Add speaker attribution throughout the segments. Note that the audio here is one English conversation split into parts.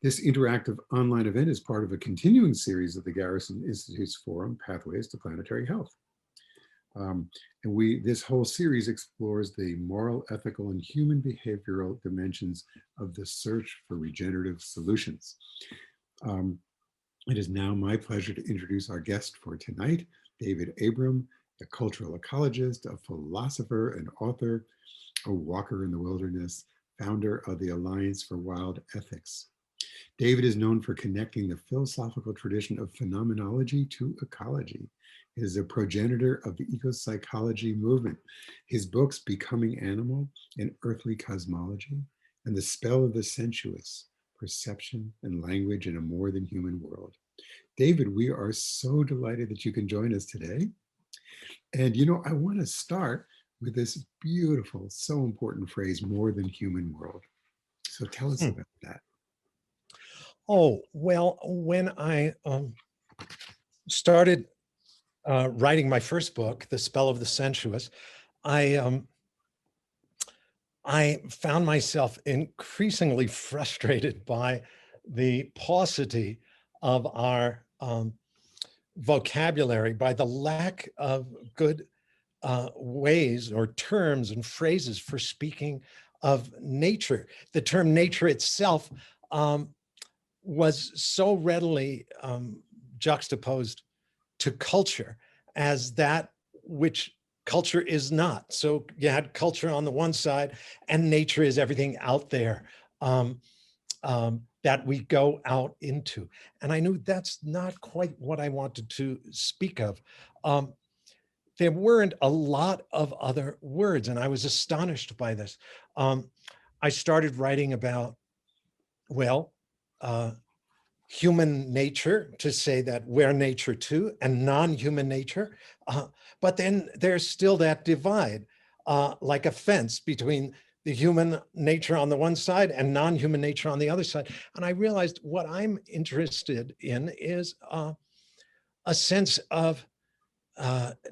Speaker 1: This interactive online event is part of a continuing series of the Garrison Institute's forum, Pathways to Planetary Health. This whole series explores the moral, ethical, and human behavioral dimensions of the search for regenerative solutions. It is now my pleasure to introduce our guest for tonight, David Abram, a cultural ecologist, a philosopher and author, a walker in the wilderness, founder of the Alliance for Wild Ethics. David is known for connecting the philosophical tradition of phenomenology to ecology. He is a progenitor of the ecopsychology movement. His books, Becoming Animal and Earthly Cosmology, and The Spell of the Sensuous, Perception and Language in a More Than Human World. David, we are so delighted that you can join us today. And I want to start with this beautiful, so important phrase, more than human world. So tell us about that.
Speaker 2: Oh, well, when I started writing my first book, The Spell of the Sensuous, I found myself increasingly frustrated by the paucity of our vocabulary, by the lack of good ways or terms and phrases for speaking of nature. The term nature itself was so readily juxtaposed to culture as that which culture is not. So you had culture on the one side and nature is everything out there that we go out into. And I knew that's not quite what I wanted to speak of. There weren't a lot of other words, and I was astonished by this. I started writing about, human nature, to say that we're nature too, and non-human nature. But then there's still that divide, like a fence between the human nature on the one side and non-human nature on the other side. And I realized what I'm interested in is a sense of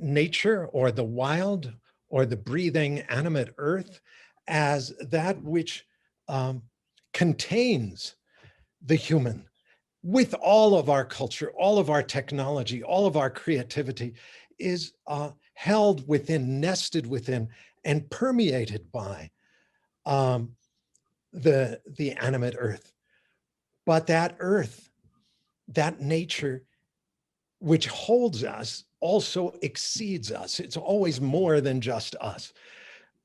Speaker 2: nature, or the wild, or the breathing animate earth, as that which contains the human, with all of our culture, all of our technology, all of our creativity, is held within, nested within, and permeated by the animate earth. But that earth, that nature which holds us, also exceeds us. It's always more than just us.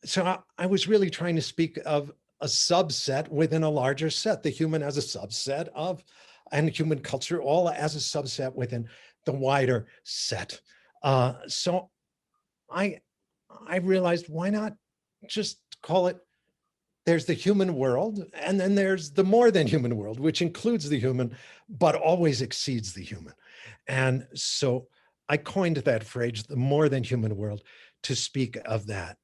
Speaker 2: So I was really trying to speak of a subset within a larger set, the human as a subset of, and human culture all as a subset within the wider set. So I realized, why not just call it, there's the human world, and then there's the more than human world, which includes the human, but always exceeds the human. And so I coined that phrase, the more than human world, to speak of that,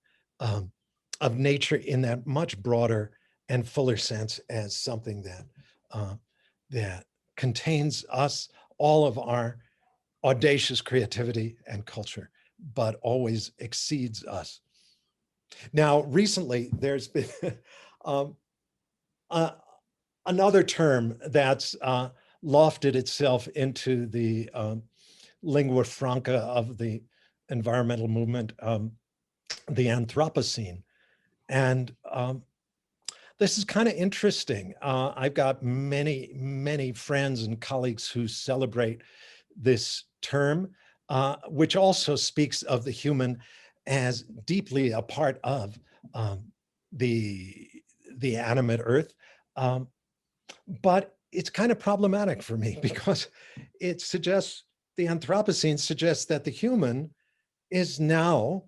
Speaker 2: of nature in that much broader and fuller sense, as something that contains us, all of our audacious creativity and culture, but always exceeds us. Now, recently, there's been another term that's lofted itself into the lingua franca of the environmental movement, the Anthropocene. And this is kind of interesting. I've got many, many friends and colleagues who celebrate this term, which also speaks of the human as deeply a part of the animate earth. But it's kind of problematic for me, because it suggests, the Anthropocene suggests, that the human is now,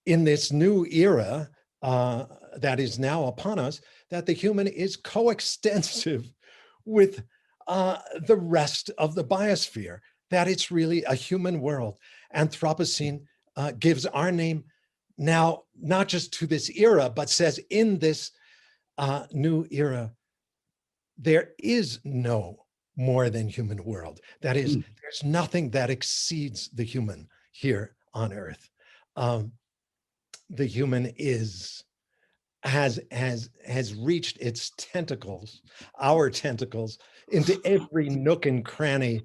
Speaker 2: in this new era that is now upon us, that the human is coextensive with the rest of the biosphere, that it's really a human world. Anthropocene gives our name now, not just to this era, but says in this new era, there is no more than human world. That is, there's nothing that exceeds the human here on Earth. The human is has reached its tentacles, our tentacles, into every nook and cranny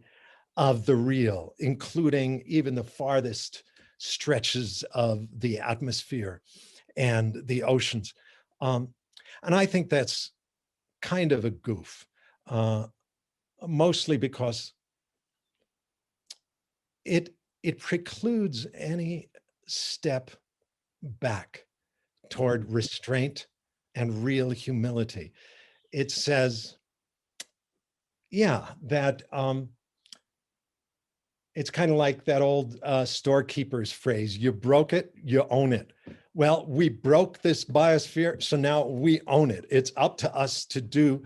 Speaker 2: of the real, including even the farthest stretches of the atmosphere and the oceans. Um, and I think that's kind of a goof, mostly because it precludes any step back toward restraint and real humility. It says, yeah, that it's kind of like that old storekeeper's phrase, you broke it, you own it. Well, we broke this biosphere, so now we own it. It's up to us to do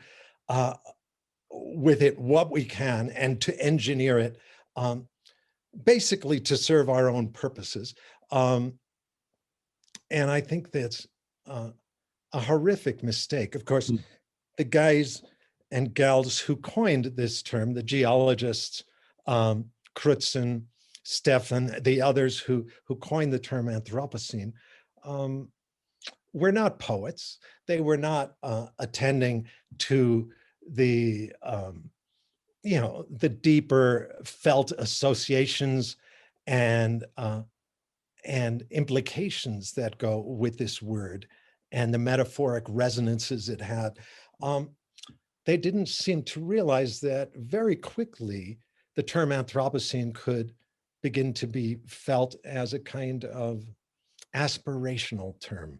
Speaker 2: with it what we can and to engineer it, basically to serve our own purposes. And I think that's a horrific mistake. Of course, the guys and gals who coined this term, the geologists, Crutzen, Stefan, the others who coined the term Anthropocene, were not poets. They were not attending to the the deeper felt associations and implications that go with this word and the metaphoric resonances it had. They didn't seem to realize that very quickly the term Anthropocene could begin to be felt as a kind of aspirational term.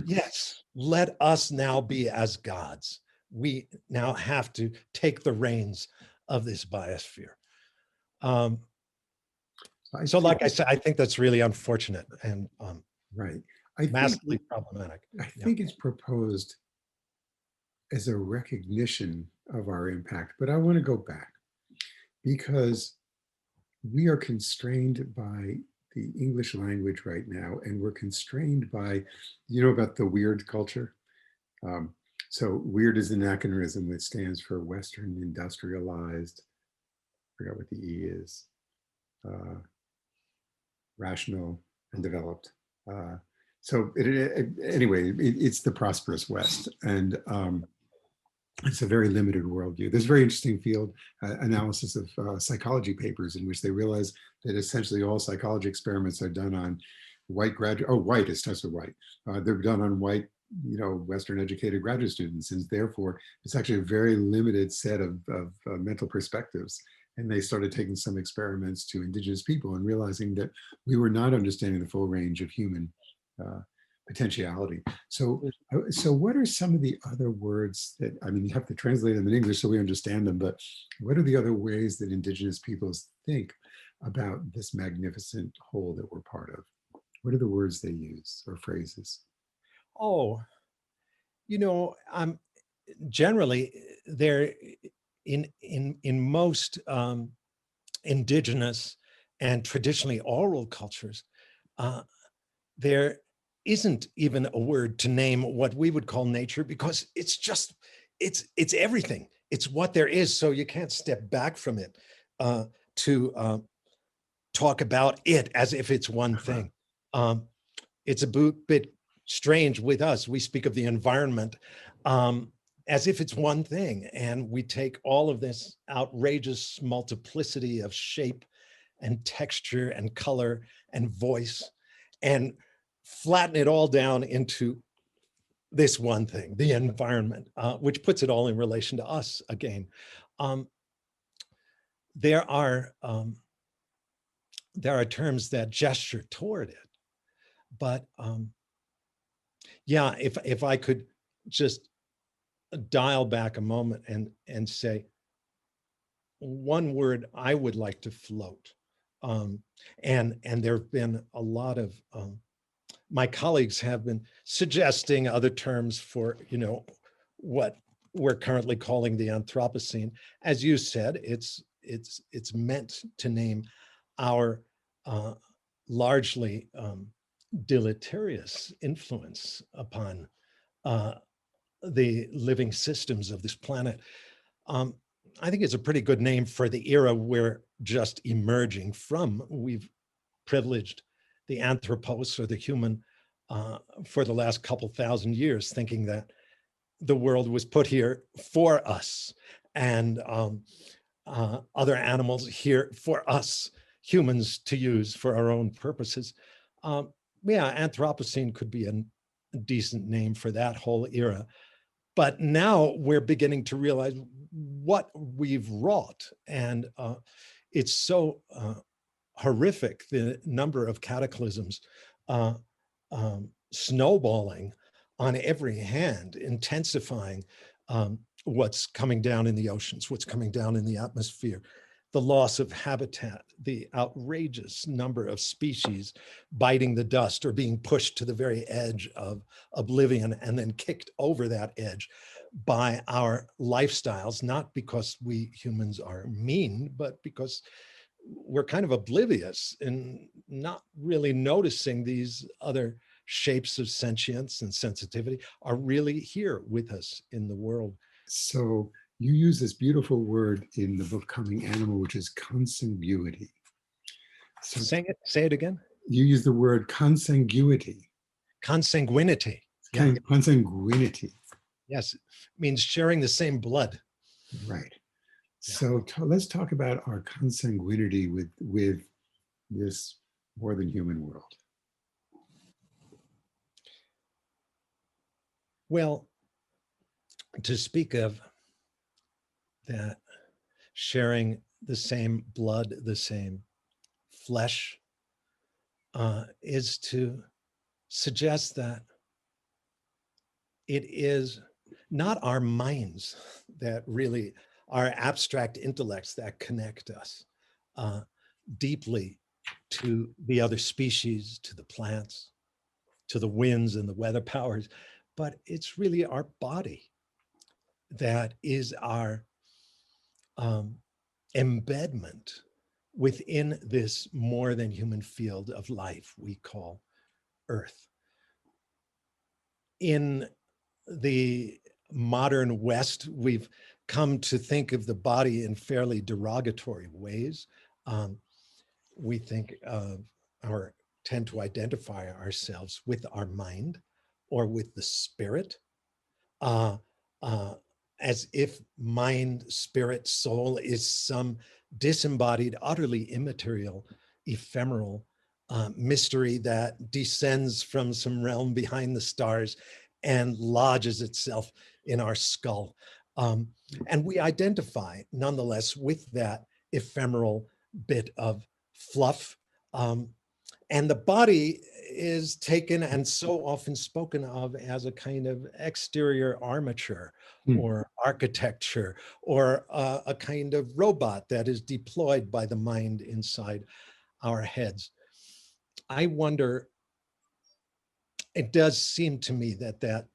Speaker 2: Yes, let us now be as gods. We now have to take the reins of this biosphere. So like I said, I think that's really unfortunate and
Speaker 1: right.
Speaker 2: massively problematic.
Speaker 1: I think it's proposed as a recognition of our impact, but I want to go back because we are constrained by the English language right now, and we're constrained by, about the weird culture. So weird is an anachronism that stands for Western industrialized, I forgot what the E is, rational and developed. Anyway, it's the prosperous West. And it's a very limited worldview. There's a very interesting field analysis of psychology papers in which they realize that essentially all psychology experiments are done on white graduate, white, it starts with white. They're done on white, Western educated graduate students. And therefore, it's actually a very limited set of mental perspectives. And they started taking some experiments to indigenous people and realizing that we were not understanding the full range of human potentiality. So what are some of the other words that, you have to translate them in English so we understand them, but what are the other ways that indigenous peoples think about this magnificent whole that we're part of? What are the words they use or phrases?
Speaker 2: Oh, generally they're in most indigenous and traditionally oral cultures, there isn't even a word to name what we would call nature because it's just, it's everything. It's what there is. So you can't step back from it to talk about it as if it's one thing. It's a bit strange with us. We speak of the environment as if it's one thing. And we take all of this outrageous multiplicity of shape and texture and color and voice and flatten it all down into this one thing, the environment, which puts it all in relation to us again. There are terms that gesture toward it, but yeah, if I could just dial back a moment and say one word I would like to float, and there have been a lot of my colleagues have been suggesting other terms for, what we're currently calling the Anthropocene. As you said, it's meant to name our largely deleterious influence upon the living systems of this planet. I think it's a pretty good name for the era we're just emerging from. We've privileged the anthropos or the human for the last couple thousand years, thinking that the world was put here for us, and other animals here for us humans to use for our own purposes. Yeah, Anthropocene could be a decent name for that whole era. But now we're beginning to realize what we've wrought. And it's so horrific, the number of cataclysms uh, snowballing on every hand, intensifying what's coming down in the oceans, what's coming down in the atmosphere, the loss of habitat, the outrageous number of species biting the dust or being pushed to the very edge of oblivion and then kicked over that edge by our lifestyles, not because we humans are mean, but because we're kind of oblivious and not really noticing these other shapes of sentience and sensitivity are really here with us in the world.
Speaker 1: So you use this beautiful word in the book Coming Animal, which is consanguinity. So
Speaker 2: Say it again.
Speaker 1: you use the word consanguinity.
Speaker 2: Consanguinity. Yeah.
Speaker 1: Consanguinity.
Speaker 2: Yes. It means sharing the same blood.
Speaker 1: Right. So let's talk about our consanguinity with this more than human world.
Speaker 2: Well, to speak of that, sharing the same blood, the same flesh, is to suggest that it is not our minds that really are abstract intellects that connect us deeply to the other species, to the plants, to the winds and the weather powers, but it's really our body that is our embedment within this more than human field of life we call Earth. In the modern West, we've come to think of the body in fairly derogatory ways. We think of or tend to identify ourselves with our mind or with the spirit, uh, uh, as if mind, spirit, soul is some disembodied, utterly immaterial, ephemeral mystery that descends from some realm behind the stars and lodges itself in our skull. And we identify nonetheless with that ephemeral bit of fluff. And the body is taken and so often spoken of as a kind of exterior armature or architecture or a kind of robot that is deployed by the mind inside our heads. I wonder, it does seem to me that that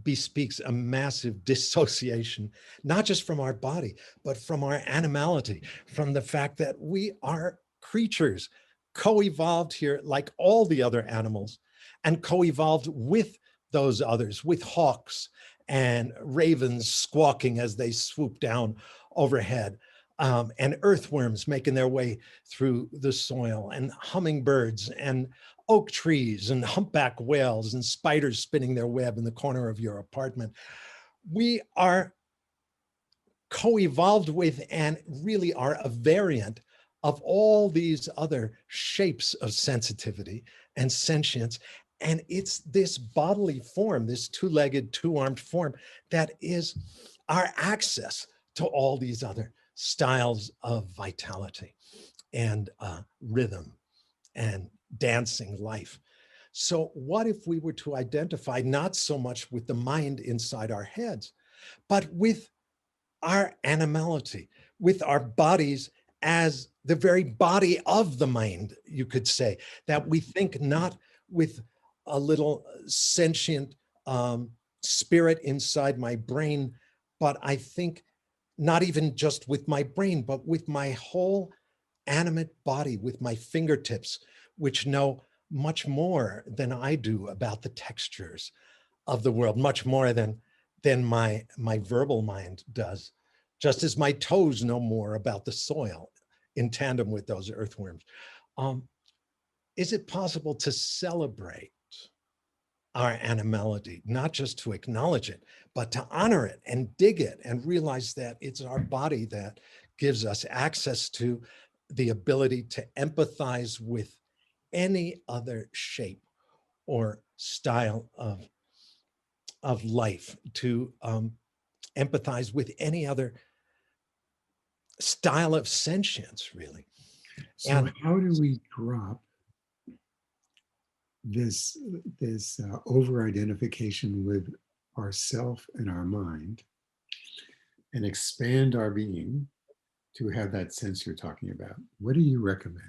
Speaker 2: bespeaks a massive dissociation, not just from our body, but from our animality, from the fact that we are creatures co-evolved here like all the other animals and co-evolved with those others, with hawks and ravens squawking as they swoop down overhead, and earthworms making their way through the soil, and hummingbirds and oak trees and humpback whales and spiders spinning their web in the corner of your apartment. We are co-evolved with and really are a variant of all these other shapes of sensitivity and sentience. And it's this bodily form, this two-legged, two-armed form that is our access to all these other styles of vitality and rhythm and dancing life. So what if we were to identify not so much with the mind inside our heads, but with our animality, with our bodies as the very body of the mind, you could say, that we think not with a little sentient spirit inside my brain, but I think not even just with my brain, but with my whole animate body, with my fingertips, which know much more than I do about the textures of the world, much more than my verbal mind does, just as my toes know more about the soil in tandem with those earthworms. Is it possible to celebrate our animality, not just to acknowledge it, but to honor it and dig it and realize that it's our body that gives us access to the ability to empathize with any other shape or style of life, to empathize with any other style of sentience, really.
Speaker 1: So
Speaker 2: And
Speaker 1: how do we drop this over-identification with ourself and our mind and expand our being to have that sense you're talking about? What do you recommend?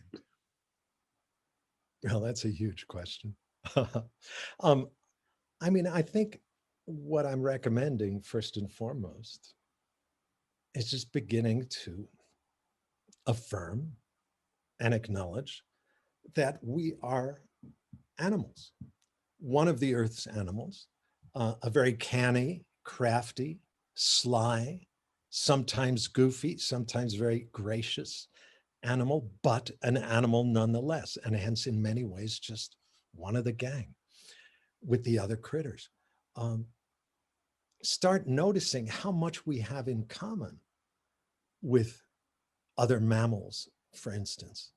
Speaker 2: well, that's a huge question. um, I mean, I think what I'm recommending first and foremost is just beginning to affirm and acknowledge that we are animals, one of the earth's animals, a very canny, crafty, sly, sometimes goofy, sometimes very gracious animal, but an animal nonetheless, and hence in many ways just one of the gang with the other critters. Um, Start noticing how much we have in common with other mammals, for instance,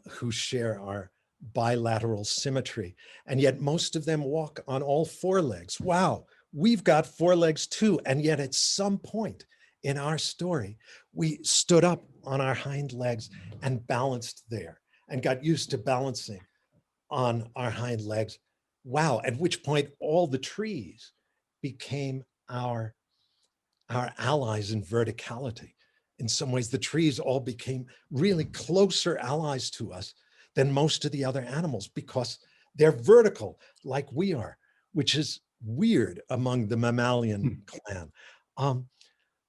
Speaker 2: who share our bilateral symmetry. And yet most of them walk on all four legs. Wow, we've got four legs too. And yet at some point in our story, we stood up on our hind legs and balanced there and got used to balancing on our hind legs. Wow, at which point all the trees became our allies in verticality. In some ways, the trees all became really closer allies to us than most of the other animals because they're vertical like we are, which is weird among the mammalian clan. Um,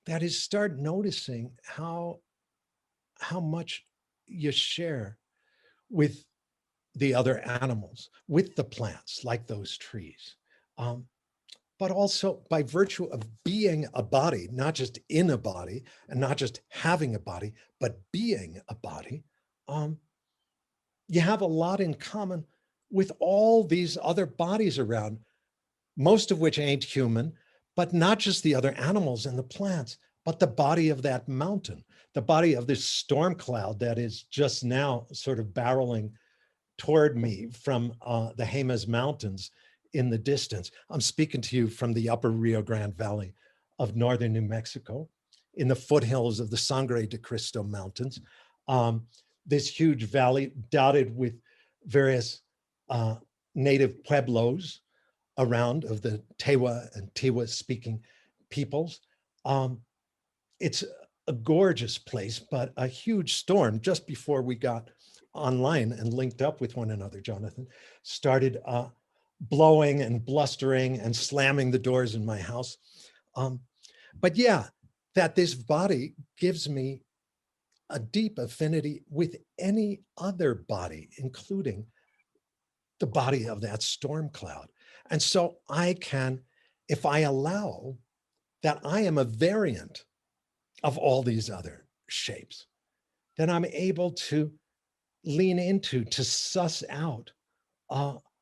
Speaker 2: that is, start noticing how much you share with the other animals, with the plants like those trees. Um, but also by virtue of being a body, not just in a body and not just having a body, but being a body, um, you have a lot in common with all these other bodies around, most of which ain't human, but not just the other animals and the plants, but the body of that mountain, the body of this storm cloud that is just now sort of barreling toward me from the Jemez Mountains in the distance. I'm speaking to you from the upper Rio Grande Valley of northern New Mexico, in the foothills of the Sangre de Cristo Mountains. This huge valley dotted with various native pueblos around of the Tewa and Tiwa speaking peoples. It's a gorgeous place, but a huge storm just before we got online and linked up with one another, Jonathan, started blowing and blustering and slamming the doors in my house. But yeah, that this body gives me a deep affinity with any other body, including the body of that storm cloud. And so I can, if I allow that I am a variant of all these other shapes, then I'm able to lean into, to suss out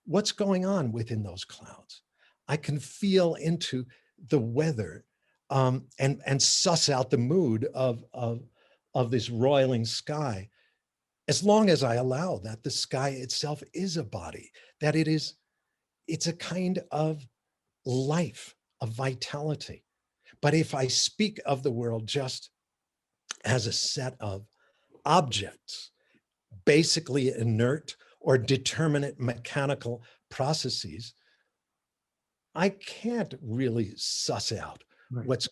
Speaker 2: what's going on within those clouds. I can feel into the weather and suss out the mood of this roiling sky, as long as I allow that the sky itself is a body, that it's a kind of life, of vitality. But if I speak of the world just as a set of objects, basically inert or determinate mechanical processes, I can't really suss out
Speaker 1: Right.
Speaker 2: what's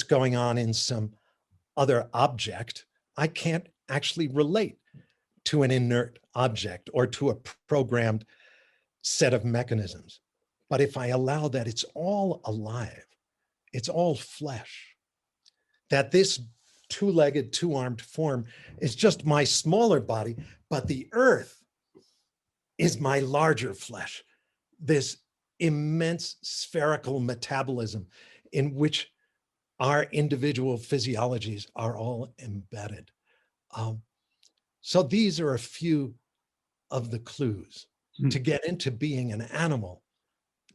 Speaker 2: going on in some other object. I can't actually relate to an inert object or to a programmed set of mechanisms. But if I allow that it's all alive, it's all flesh, that this two-legged, two-armed form is just my smaller body, but the earth is my larger flesh, this immense spherical metabolism in which our individual physiologies are all embedded. So these are a few of the clues to get into being an animal,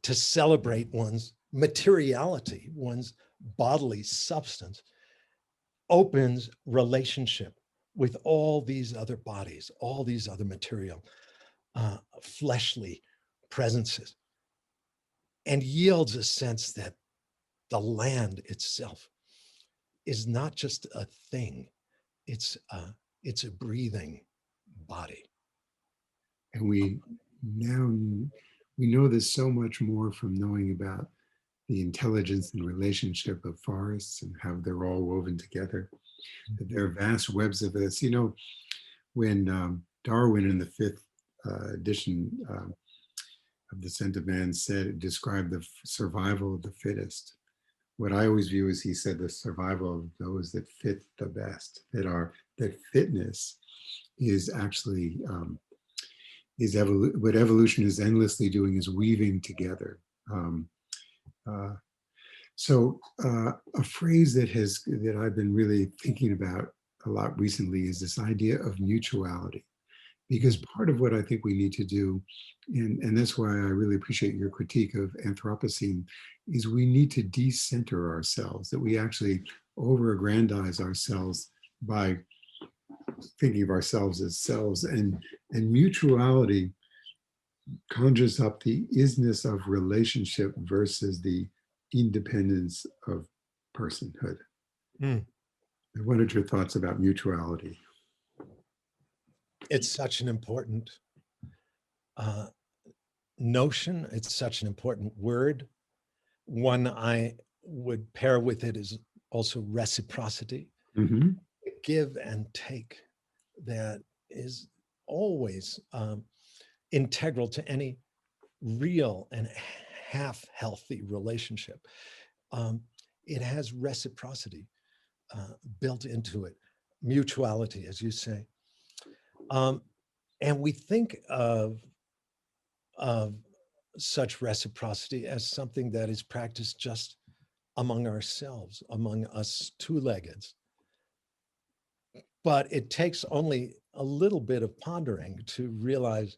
Speaker 2: to celebrate one's materiality, one's bodily substance, opens relationship with all these other bodies, all these other material, fleshly presences, and yields a sense that the land itself is not just a thing, it's a breathing body.
Speaker 1: And now we know this so much more from knowing about the intelligence and relationship of forests and how they're all woven together. That there are vast webs of this. You know, when Darwin in the fifth edition of Descent of Man described the survival of the fittest. What I always view is he said the survival of those that fit the best, that fitness is actually what evolution is endlessly doing is weaving together. A phrase that I've been really thinking about a lot recently is this idea of mutuality. Because part of what I think we need to do, and that's why I really appreciate your critique of Anthropocene, is we need to decenter ourselves, that we actually over-aggrandize ourselves by thinking of ourselves as selves. And mutuality conjures up the isness of relationship versus the independence of personhood.
Speaker 2: Mm.
Speaker 1: What are your thoughts about mutuality?
Speaker 2: It's such an important notion. It's such an important word. One I would pair with it is also reciprocity.
Speaker 1: Mm-hmm.
Speaker 2: Give and take that is always integral to any real and half healthy relationship. It has reciprocity built into it, mutuality, as you say. And we think of such reciprocity as something that is practiced just among ourselves, among us two-leggeds. But it takes only a little bit of pondering to realize,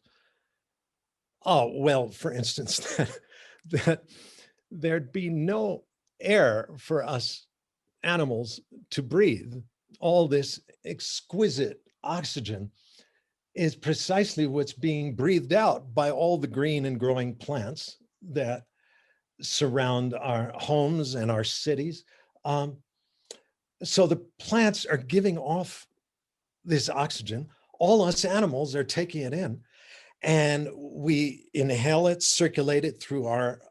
Speaker 2: oh, well, for instance, that there'd be no air for us animals to breathe. All this exquisite oxygen is precisely what's being breathed out by all the green and growing plants that surround our homes and our cities. So the plants are giving off this oxygen. All us animals are taking it in, and we inhale it, circulate it through our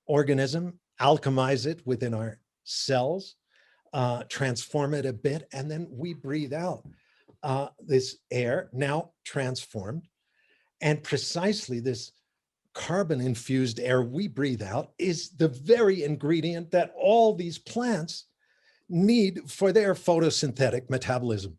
Speaker 2: organism, alchemize it within our cells, transform it a bit, and then we breathe out this air, now transformed. And precisely this carbon-infused air we breathe out is the very ingredient that all these plants need for their photosynthetic metabolism.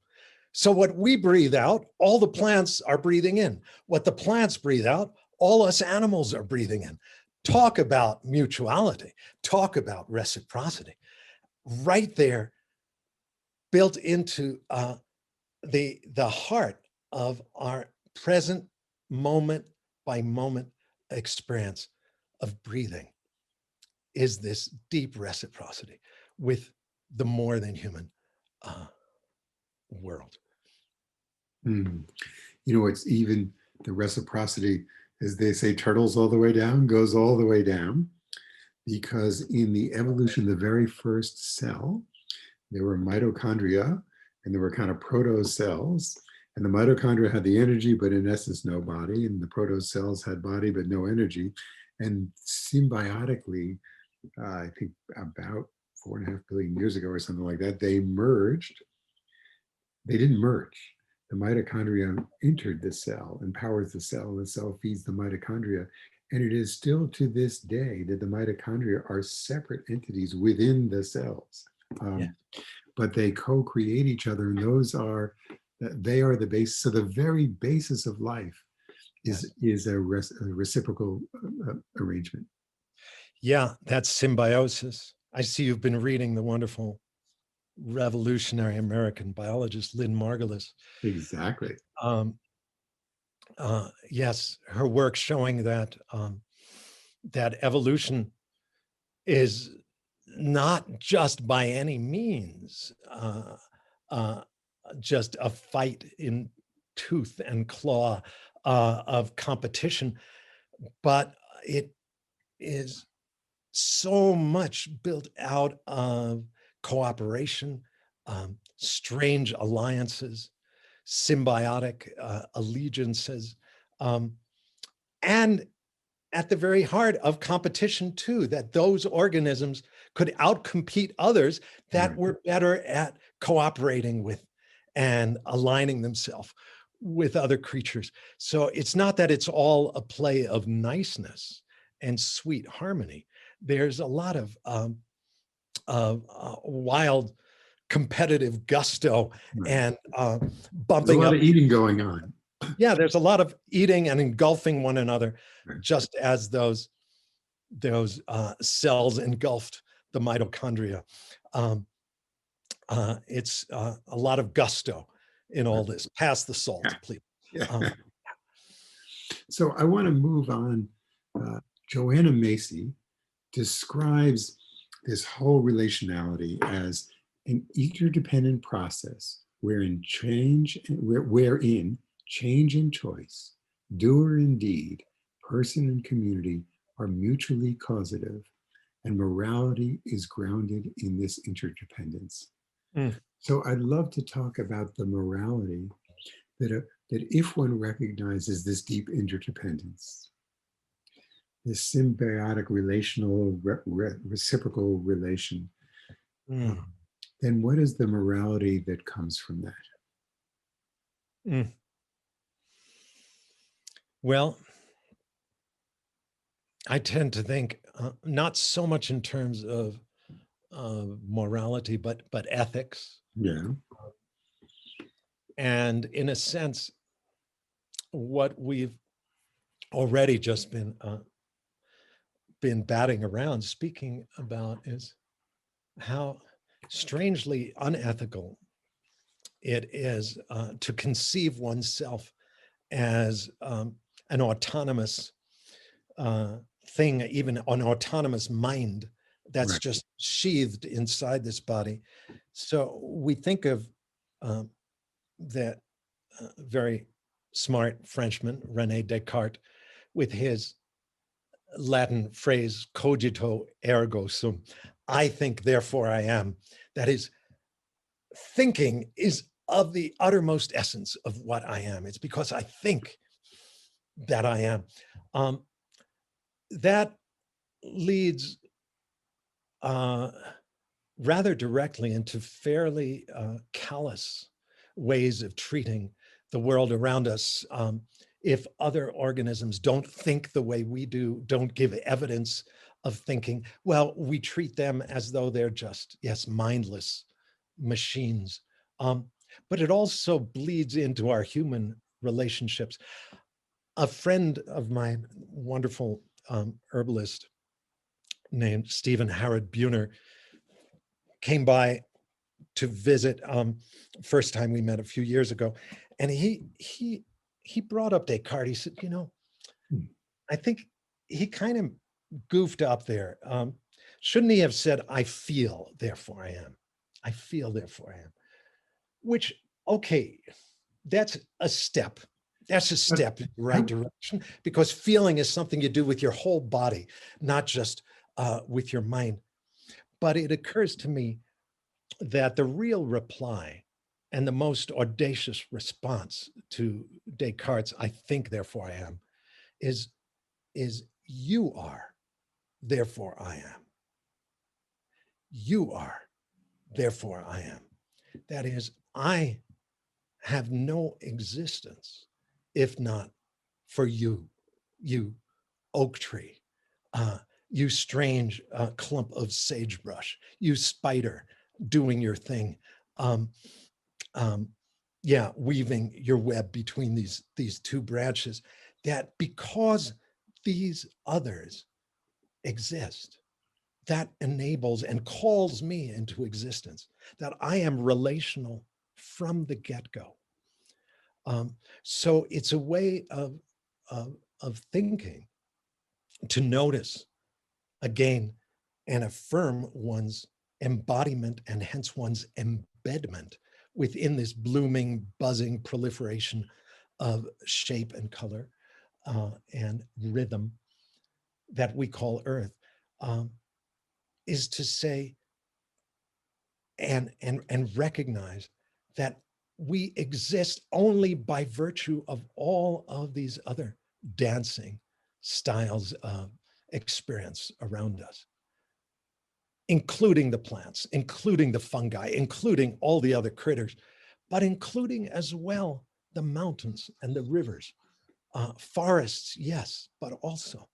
Speaker 2: So what we breathe out, all the plants are breathing in. What the plants breathe out, all us animals are breathing in. Talk about mutuality, talk about reciprocity. Right there, built into the heart of our present moment by moment experience of breathing is this deep reciprocity with the more than human world.
Speaker 1: Mm. You know, it's even the reciprocity, as they say, turtles all the way down, goes all the way down, because in the evolution of the very first cell, there were mitochondria and there were kind of protocells. And the mitochondria had the energy, but in essence, no body. And the protocells had body, but no energy. And symbiotically, I think about 4.5 billion years ago or something like that, they merged. They didn't merge. The mitochondria entered the cell and powers the cell feeds the mitochondria. And it is still to this day that the mitochondria are separate entities within the cells.
Speaker 2: Yeah.
Speaker 1: But they co-create each other, and they are the base. So the very basis of life is a reciprocal arrangement.
Speaker 2: Yeah, that's symbiosis. I see you've been reading the wonderful revolutionary American biologist Lynn Margulis.
Speaker 1: Exactly.
Speaker 2: Yes, her work showing that that evolution is not just by any means uh, just a fight in tooth and claw of competition, but it is so much built out of cooperation, strange alliances, symbiotic allegiances, um, and at the very heart of competition too, that those organisms could outcompete others that
Speaker 1: Right.
Speaker 2: were better at cooperating with and aligning themselves with other creatures. So it's not that it's all a play of niceness and sweet harmony. There's a lot of wild competitive gusto
Speaker 1: Right.
Speaker 2: and
Speaker 1: There's a
Speaker 2: bumping
Speaker 1: lot
Speaker 2: up.
Speaker 1: of eating going on.
Speaker 2: Yeah, there's a lot of eating and engulfing one another,
Speaker 1: Right.
Speaker 2: just as those cells engulfed the mitochondria. Um, it's a lot of gusto in all this. Pass the salt, please.
Speaker 1: Yeah.
Speaker 2: Um,
Speaker 1: So I want to move on. Joanna Macy describes this whole relationality as an interdependent process wherein change and choice, doer and deed, person and community are mutually causative, and morality is grounded in this interdependence.
Speaker 2: mm,
Speaker 1: So I'd love to talk about the morality that if one recognizes this deep interdependence, this symbiotic relational reciprocal relation,
Speaker 2: mm,
Speaker 1: then what is the morality that comes from that?
Speaker 2: mm. Well, I tend to think not so much in terms of morality, but ethics,
Speaker 1: Yeah.
Speaker 2: and in a sense, what we've already just been batting around, speaking about, is how strangely unethical it is to conceive oneself as an autonomous thing, even an autonomous mind that's
Speaker 1: Right.
Speaker 2: just sheathed inside this body. So we think of that very smart Frenchman, Rene Descartes, with his Latin phrase, cogito ergo sum, I think, therefore I am. That is, thinking is of the uttermost essence of what I am. It's because I think that I am. Um, that leads uh, rather directly into fairly callous ways of treating the world around us. If other organisms don't think the way we do, don't give evidence of thinking, well, we treat them as though they're just, yes, mindless machines. Um, but it also bleeds into our human relationships. A friend of mine, wonderful herbalist named Stephen Harrod Buhner, came by to visit. First time we met a few years ago, and he brought up Descartes. He said,
Speaker 1: Hmm.
Speaker 2: I think he kind of goofed up there. Shouldn't he have said, "I feel, therefore I am. I feel, therefore I am." Which, okay, that's a step. That's a
Speaker 1: But
Speaker 2: step in the
Speaker 1: I,
Speaker 2: right direction, because feeling is something you do with your whole body, not just with your mind. But it occurs to me that the real reply and the most audacious response to Descartes' "I think, therefore I am," is you are, therefore I am. You are, therefore I am. That is, I have no existence if not for you, you oak tree, uh, you strange clump of sagebrush, you spider doing your thing. Um, um, yeah, weaving your web between these two branches, that because these others exist, that enables and calls me into existence, that I am relational from the get-go. So it's a way of thinking to notice again and affirm one's embodiment and hence one's embedment within this blooming, buzzing proliferation of shape and color and rhythm that we call Earth, is to say and recognize that we exist only by virtue of all of these other dancing styles of experience around us, including the plants, including the fungi, including all the other critters, but including as well the mountains and the rivers, forests, yes, but also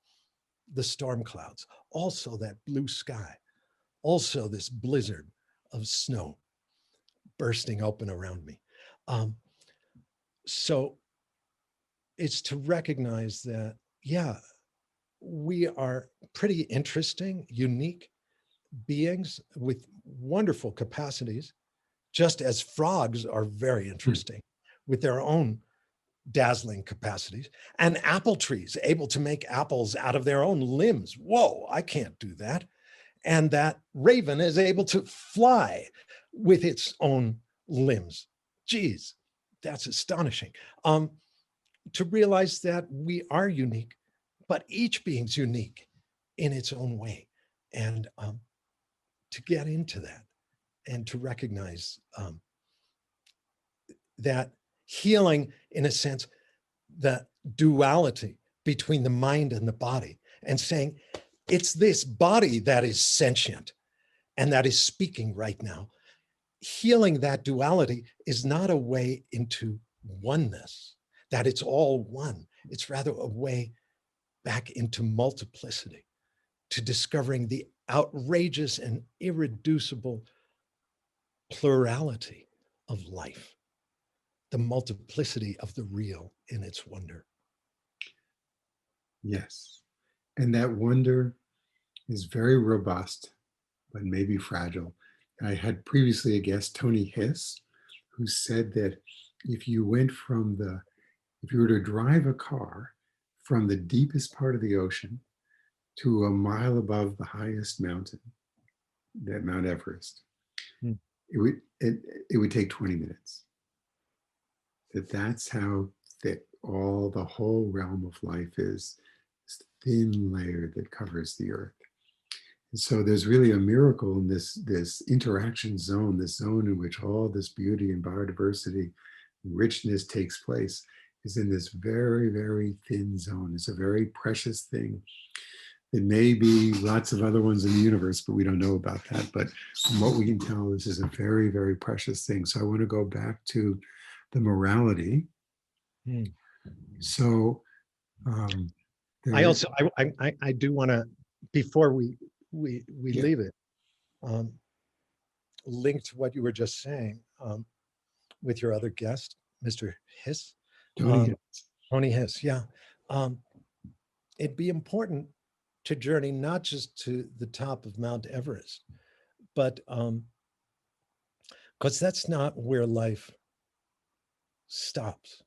Speaker 2: the storm clouds, also that blue sky, also this blizzard of snow bursting open around me. So it's to recognize that, yeah, we are pretty interesting, unique beings with wonderful capacities, just as frogs are very interesting with their own dazzling capacities, and apple trees able to make apples out of their own limbs. Whoa, I can't do that. And that raven is able to fly with its own limbs. Geez, that's astonishing. To realize that we are unique, but each being's unique in its own way. And to get into that and to recognize that healing, in a sense, the duality between the mind and the body, and saying, it's this body that is sentient and that is speaking right now. Healing that duality is not a way into oneness, that it's all one. It's rather a way back into multiplicity, to discovering the outrageous and irreducible plurality of life, the multiplicity of the real in its wonder.
Speaker 1: Yes. And that wonder is very robust, but maybe fragile. I had previously a guest, Tony Hiss, who said that if you were to drive a car from the deepest part of the ocean to a mile above the highest mountain, that Mount Everest, it would take 20 minutes. That's how thick the whole realm of life is, this thin layer that covers the earth. And so there's really a miracle in this interaction zone, this zone in which all this beauty and biodiversity, richness takes place, is in this very, very thin zone. It's a very precious thing. There may be lots of other ones in the universe, but we don't know about that. But from what we can tell, this is a very, very precious thing. So I want to go back to the morality. So
Speaker 2: I do want to, before we leave it, link to what you were just saying with your other guest, Mr. Hiss. Tony Hiss, yeah. It'd be important to journey not just to the top of Mount Everest, but because that's not where life stops.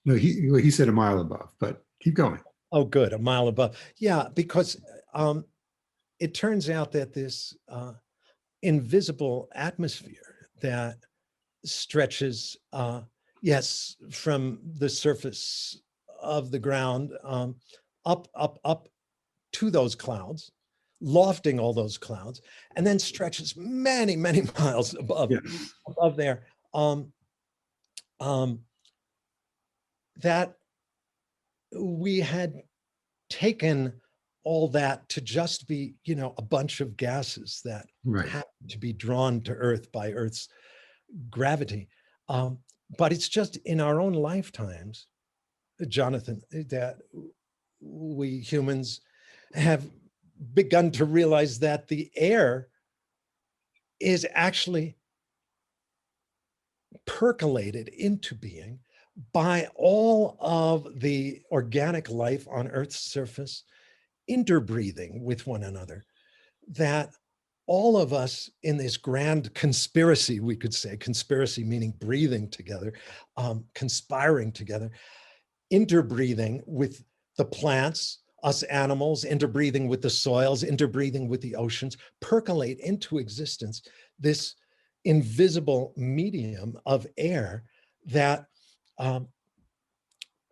Speaker 1: No, he said a mile above, but keep going.
Speaker 2: Oh, good, a mile above. Yeah, because it turns out that this invisible atmosphere that stretches, yes, from the surface of the ground up to those clouds, lofting all those clouds, and then stretches many, many miles above, above there. That we had taken all that to just be, a bunch of gases that happen to be drawn to Earth by Earth's gravity. But it's just in our own lifetimes, Jonathan, that we humans have begun to realize that the air is actually percolated into being by all of the organic life on Earth's surface interbreathing with one another, that all of us in this grand conspiracy, we could say, conspiracy meaning breathing together, conspiring together, interbreathing with the plants, us animals, interbreathing with the soils, interbreathing with the oceans, percolate into existence this invisible medium of air that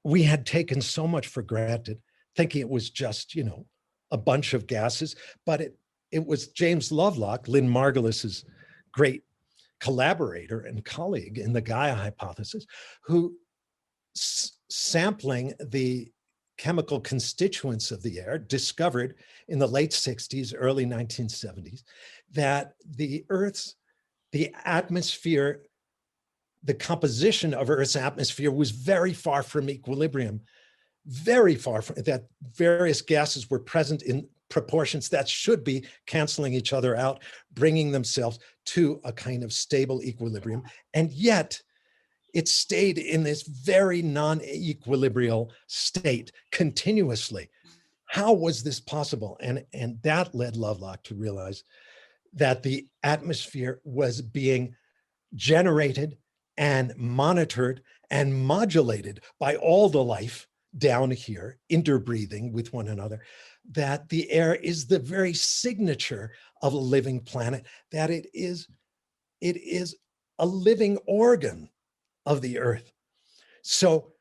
Speaker 2: we had taken so much for granted, thinking it was just, a bunch of gases, but it was James Lovelock, Lynn Margulis's great collaborator and colleague in the Gaia hypothesis, who sampling the chemical constituents of the air discovered in the late 60s, early 1970s, that the atmosphere, the composition of Earth's atmosphere was very far from equilibrium, very far from that. Various gases were present in proportions that should be canceling each other out, bringing themselves to a kind of stable equilibrium. And yet it stayed in this very non-equilibrial state continuously. How was this possible? And that led Lovelock to realize that the atmosphere was being generated and monitored and modulated by all the life down here, interbreathing with one another, that the air is the very signature of a living planet, that it is a living organ of the earth. So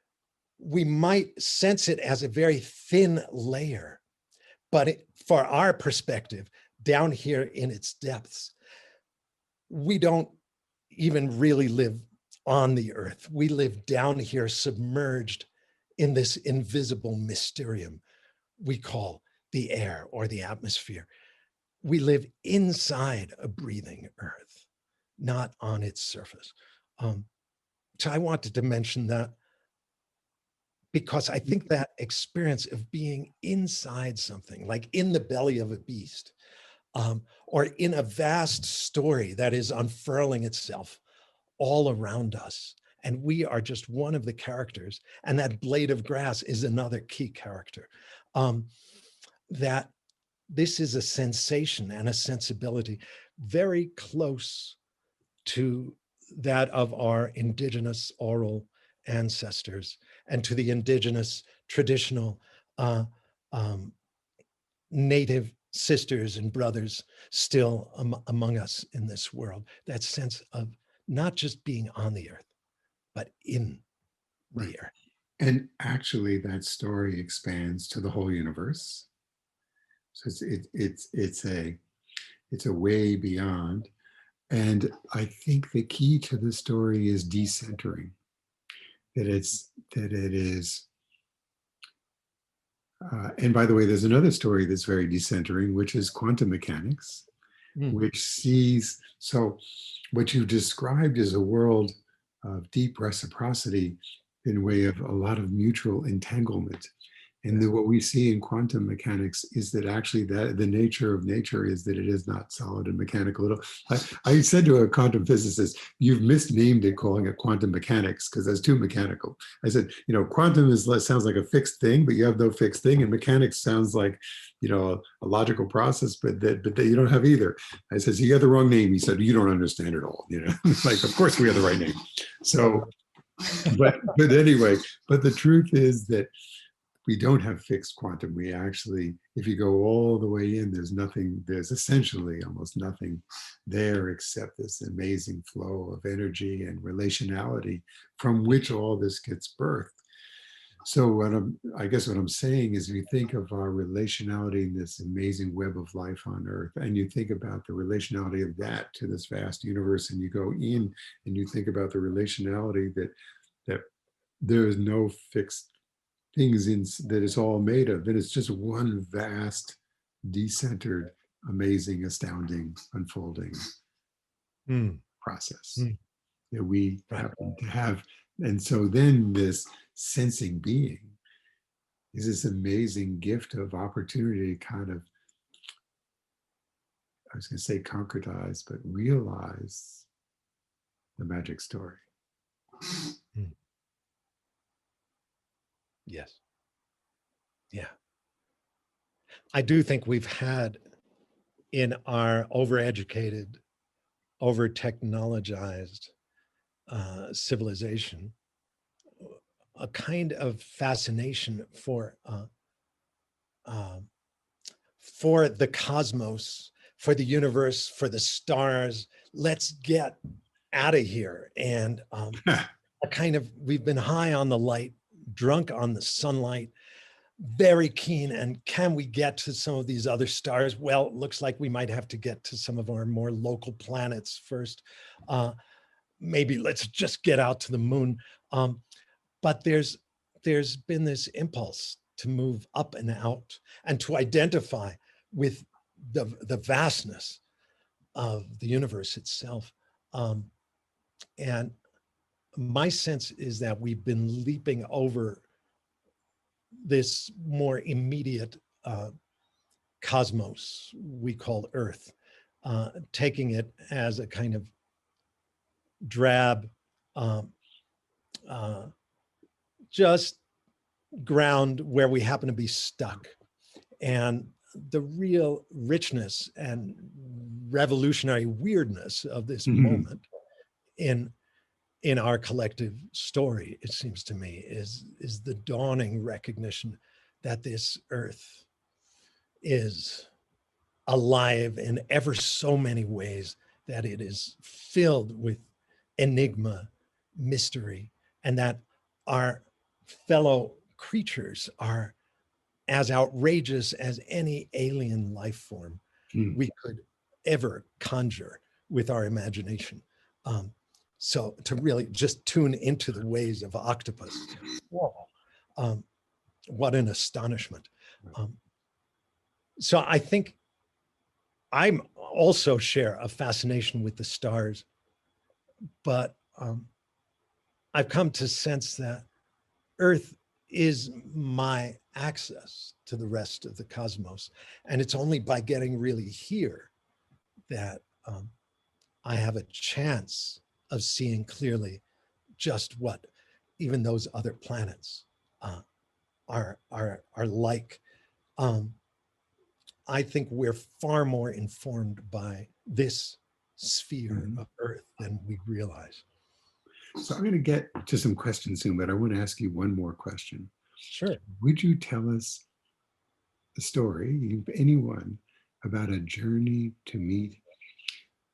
Speaker 2: we might sense it as a very thin layer, but for our perspective, down here in its depths, we don't even really live on the earth. We live down here submerged in this invisible mysterium we call the air or the atmosphere. We live inside a breathing earth, not on its surface. So I wanted to mention that because I think that experience of being inside something, like in the belly of a beast, or in a vast story that is unfurling itself all around us, and we are just one of the characters, and that blade of grass is another key character, that this is a sensation and a sensibility very close to that of our indigenous oral ancestors and to the indigenous traditional native sisters and brothers still among us in this world. That sense of not just being on the earth, but in the earth.
Speaker 1: And actually, that story expands to the whole universe. So it's a way beyond. And I think the key to the story is decentering. That it is. And by the way, there's another story that's very decentering, which is quantum mechanics, which sees, so what you described is a world of deep reciprocity in way of a lot of mutual entanglement. And what we see in quantum mechanics is that actually the nature of nature is that it is not solid and mechanical. I said to a quantum physicist, you've misnamed it calling it quantum mechanics because that's too mechanical. I said, quantum sounds like a fixed thing, but you have no fixed thing. And mechanics sounds like, a logical process, but you don't have either. I said, so you have the wrong name. He said, you don't understand it all. Like, of course we have the right name. So, but anyway, but the truth is that we don't have fixed quantum. We actually, if you go all the way in, there's essentially almost nothing there except this amazing flow of energy and relationality from which all this gets birthed. So I guess what I'm saying is, if you think of our relationality in this amazing web of life on Earth, and you think about the relationality of that to this vast universe, and you go in and you think about the relationality that there is no fixed things that it's all made of, that it's just one vast, decentered, amazing, astounding, unfolding process that we happen to have. And so then this sensing being is this amazing gift of opportunity to kind of, I was going to say concretize, but realize the magic story.
Speaker 2: Yes. Yeah. I do think we've had in our overeducated, over-technologized civilization, a kind of fascination for the cosmos, for the universe, for the stars. Let's get out of here. And a kind of, we've been high on the light, drunk on the sunlight, very keen. And can we get to some of these other stars? Well, it looks like we might have to get to some of our more local planets first. Maybe let's just get out to the moon. But there's been this impulse to move up and out and to identify with the vastness of the universe itself. And my sense is that we've been leaping over this more immediate cosmos we call Earth, taking it as a kind of drab, just ground where we happen to be stuck. And the real richness and revolutionary weirdness of this moment in our collective story, it seems to me, is the dawning recognition that this Earth is alive in ever so many ways, that it is filled with enigma, mystery, and that our fellow creatures are as outrageous as any alien life form we could ever conjure with our imagination. So to really just tune into the ways of octopus, whoa, what an astonishment. So I think I'm also share a fascination with the stars, but I've come to sense that Earth is my access to the rest of the cosmos. And it's only by getting really here that I have a chance of seeing clearly just what even those other planets are like. I think we're far more informed by this sphere of Earth than we realize.
Speaker 1: So I'm going to get to some questions soon, but I want to ask you one more question.
Speaker 2: Sure.
Speaker 1: Would you tell us a story, anyone, about a journey to meet a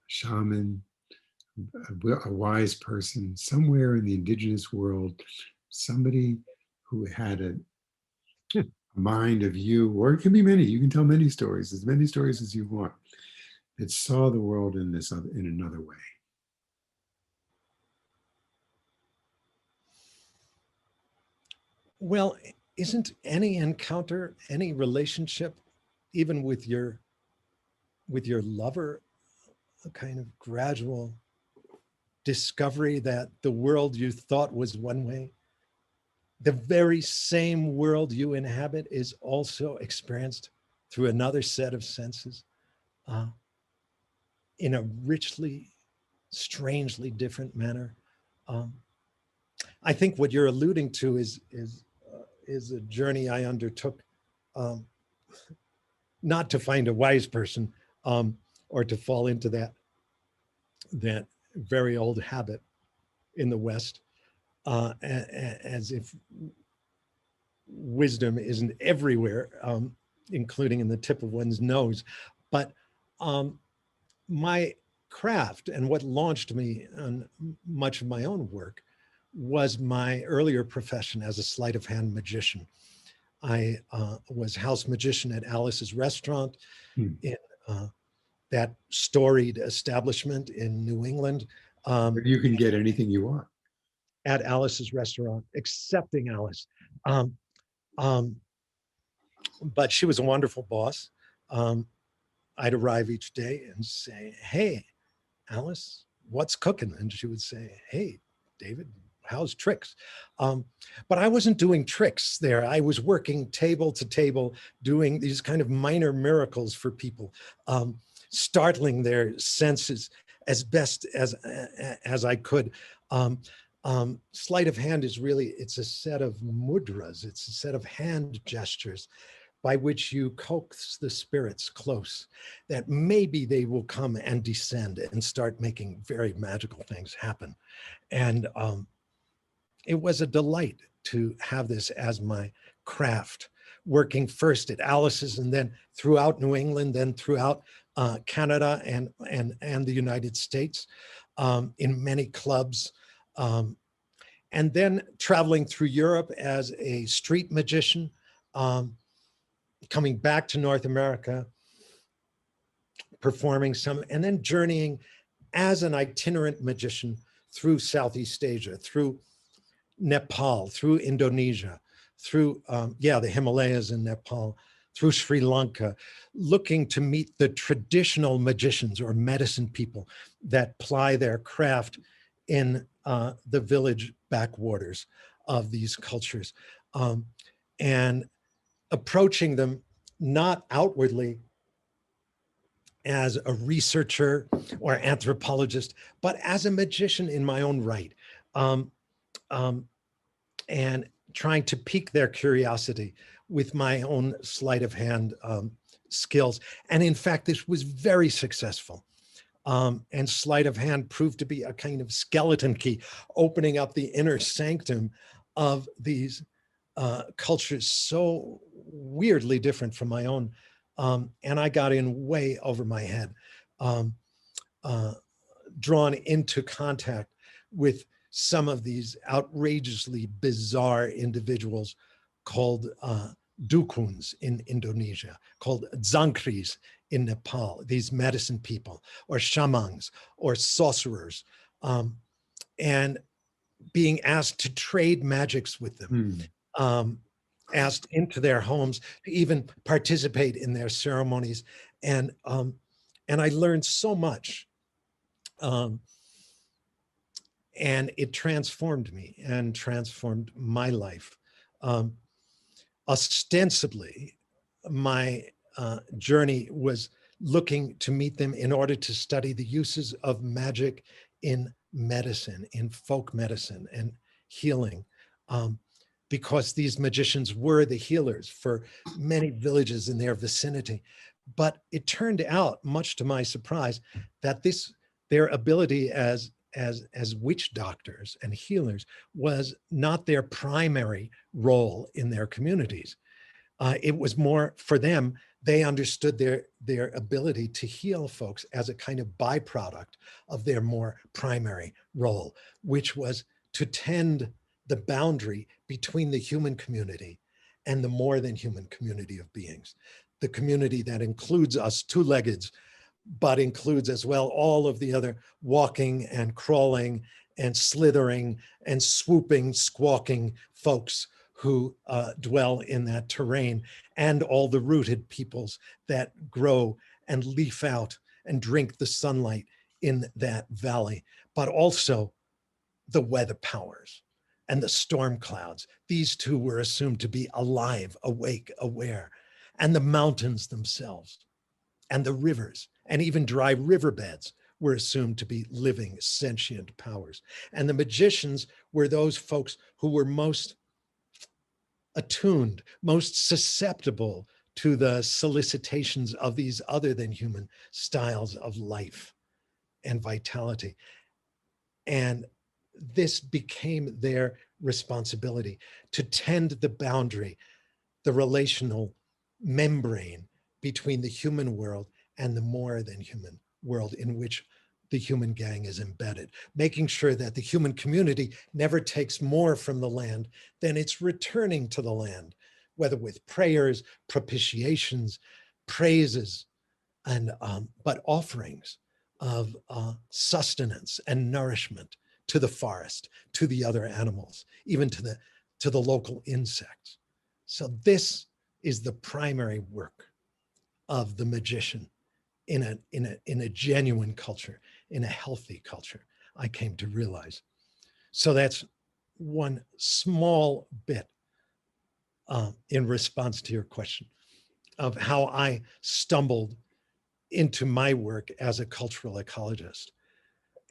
Speaker 1: shaman, a wise person somewhere in the indigenous world, somebody who had a mind of you, or it can be many, you can tell many stories, as many stories as you want, that saw the world in another way?
Speaker 2: Well, isn't any encounter, any relationship, even with your lover, a kind of gradual discovery that the world you thought was one way, the very same world you inhabit is also experienced through another set of senses in a richly, strangely different manner? I think what you're alluding to is a journey I undertook, not to find a wise person or to fall into that very old habit in the West, as if wisdom isn't everywhere, including in the tip of one's nose. But my craft and what launched me on much of my own work was my earlier profession as a sleight of hand magician. I was house magician at Alice's Restaurant in that storied establishment in New England.
Speaker 1: You can get anything you want.
Speaker 2: At Alice's Restaurant, excepting Alice. But she was a wonderful boss. I'd arrive each day and say, "Hey, Alice, what's cooking?" And she would say, "Hey, David, how's tricks?" But I wasn't doing tricks there. I was working table to table, doing these kind of minor miracles for people, startling their senses as best as I could. Sleight of hand is really, it's a set of mudras. It's a set of hand gestures by which you coax the spirits close, that maybe they will come and descend and start making very magical things happen. And it was a delight to have this as my craft, working first at Alice's and then throughout New England, then throughout Canada and the United States, in many clubs, and then traveling through Europe as a street magician, coming back to North America, performing some, and then journeying as an itinerant magician through Southeast Asia, through Nepal, through Indonesia, through, the Himalayas in Nepal, through Sri Lanka, looking to meet the traditional magicians or medicine people that ply their craft in the village backwaters of these cultures, and approaching them not outwardly as a researcher or anthropologist, but as a magician in my own right, and trying to pique their curiosity with my own sleight of hand skills. And in fact, this was very successful. And sleight of hand proved to be a kind of skeleton key, opening up the inner sanctum of these cultures so weirdly different from my own. And I got in way over my head, drawn into contact with some of these outrageously bizarre individuals called dukuns in Indonesia, called zangkris in Nepal, these medicine people, or shamans, or sorcerers, and being asked to trade magics with them, asked into their homes to even participate in their ceremonies. And I learned so much. And it transformed me and transformed my life. Ostensibly, my journey was looking to meet them in order to study the uses of magic in medicine, in folk medicine and healing, because these magicians were the healers for many villages in their vicinity. But it turned out, much to my surprise, that their ability as witch doctors and healers was not their primary role in their communities. It was more for them, they understood their ability to heal folks as a kind of byproduct of their more primary role, which was to tend the boundary between the human community and the more than human community of beings. The community that includes us two-leggeds, but includes as well all of the other walking and crawling and slithering and swooping, squawking folks who dwell in that terrain, and all the rooted peoples that grow and leaf out and drink the sunlight in that valley, but also the weather powers and the storm clouds. These two were assumed to be alive, awake, aware, and the mountains themselves, and the rivers, and even dry riverbeds were assumed to be living, sentient powers. And the magicians were those folks who were most attuned, most susceptible to the solicitations of these other than human styles of life and vitality. And this became their responsibility to tend the boundary, the relational membrane between the human world and the more than human world in which the human gang is embedded, making sure that the human community never takes more from the land than it's returning to the land, whether with prayers, propitiations, praises, and but offerings of sustenance and nourishment to the forest, to the other animals, even to the local insects. So this is the primary work of the magician in a genuine culture, in a healthy culture, I came to realize. So that's one small bit in response to your question of how I stumbled into my work as a cultural ecologist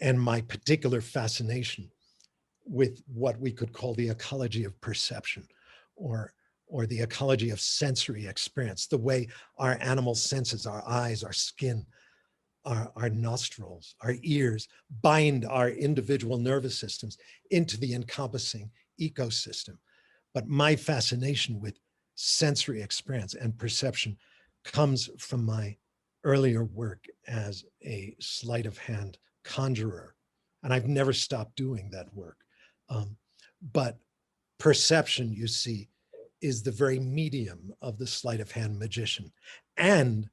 Speaker 2: and my particular fascination with what we could call the ecology of perception, or or the ecology of sensory experience, the way our animal senses, our eyes, our skin, our nostrils, our ears bind our individual nervous systems into the encompassing ecosystem. But my fascination with sensory experience and perception comes from my earlier work as a sleight of hand conjurer. And I've never stopped doing that work. But perception, you see, is the very medium of the sleight of hand magician and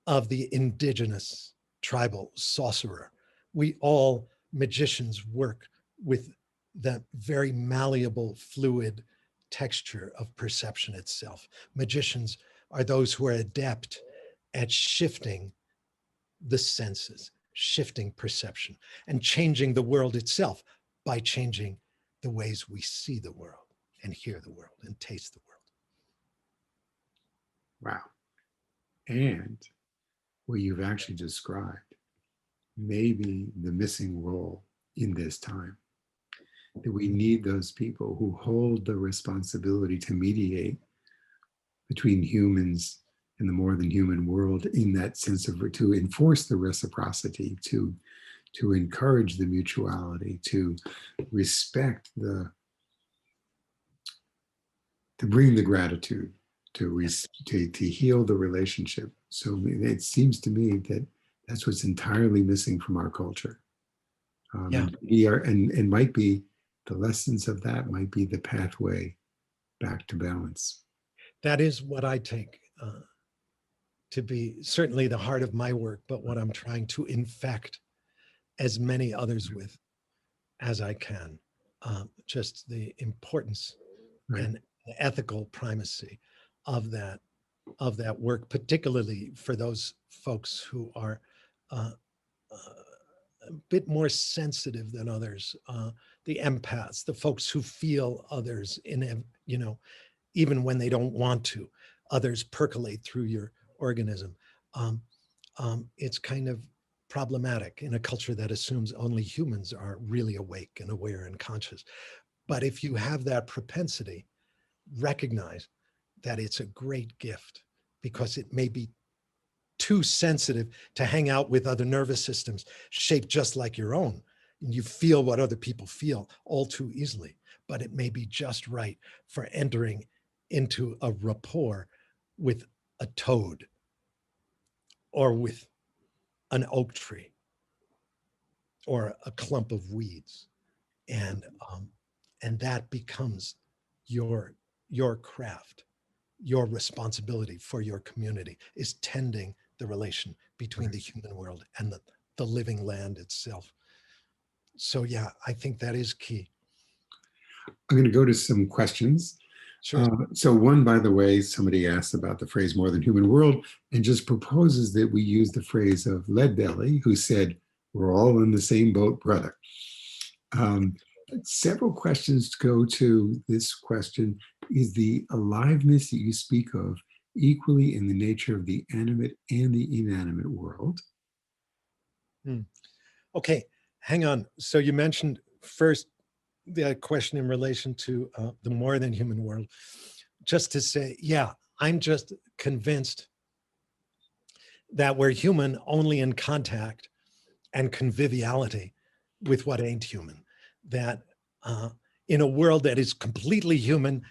Speaker 2: of the indigenous tribal sorcerer. We all magicians work with that very malleable, fluid texture of perception itself. Magicians are those who are adept at shifting the senses, shifting perception, and changing the world itself by changing the ways we see the world and hear the world and taste the world.
Speaker 1: Wow. And what you've actually described may be the missing role in this time. That we need those people who hold the responsibility to mediate between humans and the more than human world, in that sense of, to enforce the reciprocity, to encourage the mutuality, to respect to bring the gratitude, to heal the relationship. So it seems to me that that's what's entirely missing from our culture.
Speaker 2: Yeah.
Speaker 1: And might be the lessons of that might be the pathway back to balance.
Speaker 2: That is what I take to be certainly the heart of my work, but what I'm trying to infect as many others with as I can. Just the importance and ethical primacy of that work, particularly for those folks who are a bit more sensitive than others, the empaths, the folks who feel others in, even when they don't want to, others percolate through your organism. It's kind of problematic in a culture that assumes only humans are really awake and aware and conscious. But if you have that propensity, recognize that it's a great gift, because it may be too sensitive to hang out with other nervous systems shaped just like your own. And you feel what other people feel all too easily, but it may be just right for entering into a rapport with a toad or with an oak tree or a clump of weeds. And that becomes your craft. Your responsibility for your community is tending the relation between the human world and the living land itself. So yeah, I think that is key.
Speaker 1: I'm going to go to some questions.
Speaker 2: Sure.
Speaker 1: So one, by the way, somebody asked about the phrase more than human world and just proposes that we use the phrase of Leadbelly, who said, we're all in the same boat, brother. Several questions go to this question. Is the aliveness that you speak of equally in the nature of the animate and the inanimate world?
Speaker 2: Okay, hang on. So you mentioned first the question in relation to the more than human world. Just to say, yeah, I'm just convinced that we're human only in contact and conviviality with what ain't human. That in a world that is completely human,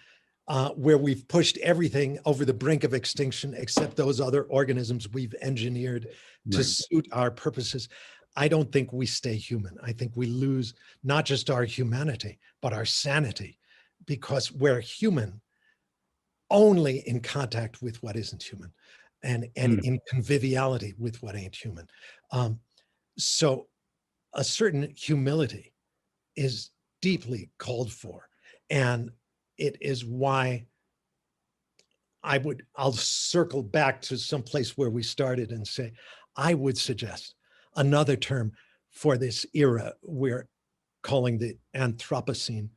Speaker 2: where we've pushed everything over the brink of extinction except those other organisms we've engineered to suit our purposes, I don't think we stay human. I think we lose not just our humanity, but our sanity, because we're human only in contact with what isn't human and in conviviality with what ain't human. So a certain humility is deeply called for. And it is why I'll circle back to some place where we started and say, I would suggest another term for this era we're calling the Anthropocene.